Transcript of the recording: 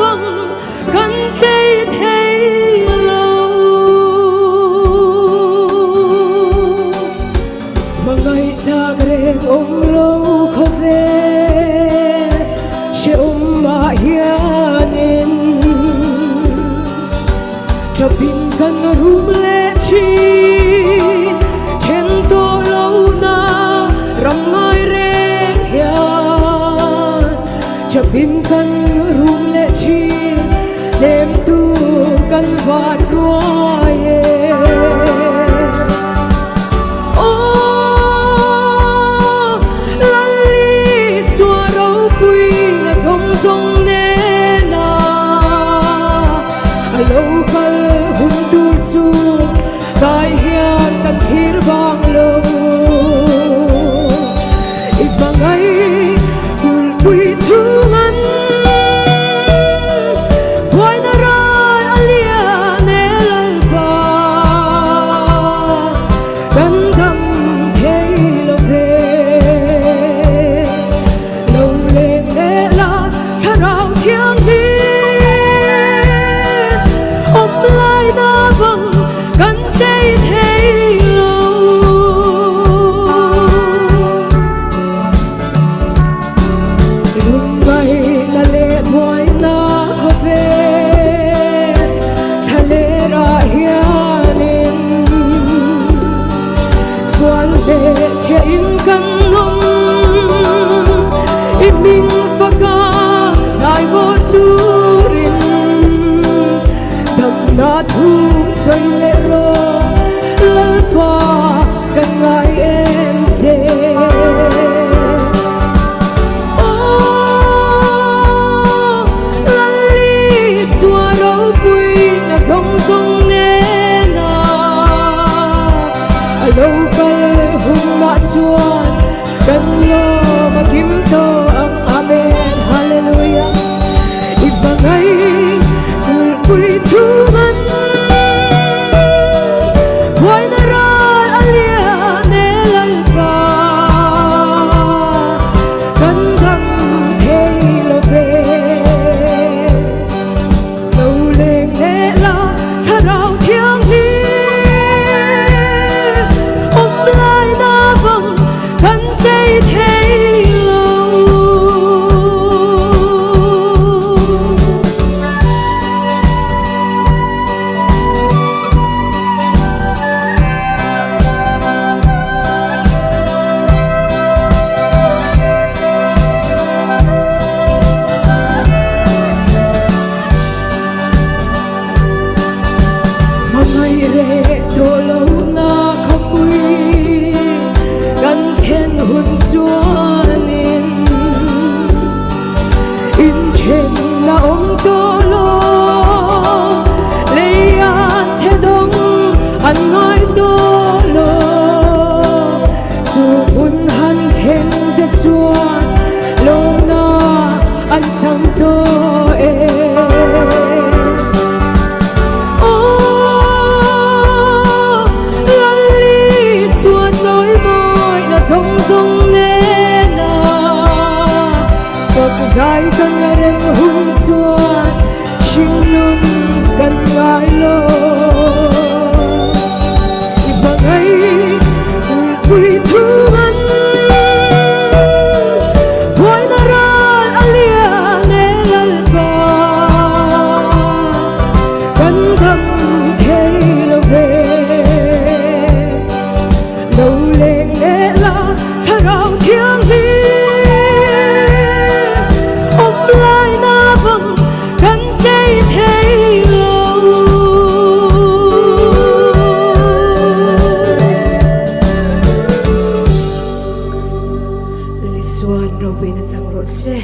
vâng gần đây thấy lâu mà ngày ta ghen lâu khó về sẽ mà hiền cho bin gần rùm lệ chi trên tô lâu na rong ngồi rèn hiền cho bin gần rùm lệ chi đêm tu gần vạt roye lâu khal hun tu chu tai hian kan thir bang lo ik bangai kul pui chu ngan boy na rai alia ne lal pa kan dam thei lo ve lo le ne la tharau thiang đi in căn nông im mình pha ca dài vô tu rin đậm na thu xoay lệ ro lal pa cần ngài em chê lali xua đâu bụi na rong rong nè na lâu chuan kan lo magim to ang amen hallelujah ibangai kul pui chuman boy na ral alia ne lal pa kan dam thei lo ve lo leng ne la tharau thiang hi dài cần rem hun chuan shin lum kan ngai lo ibangai kul pui chu man boy na ral alia ne lal pa kan dam thei lo ve lo le ne la tharau thiang hi Suan Robin at sang rose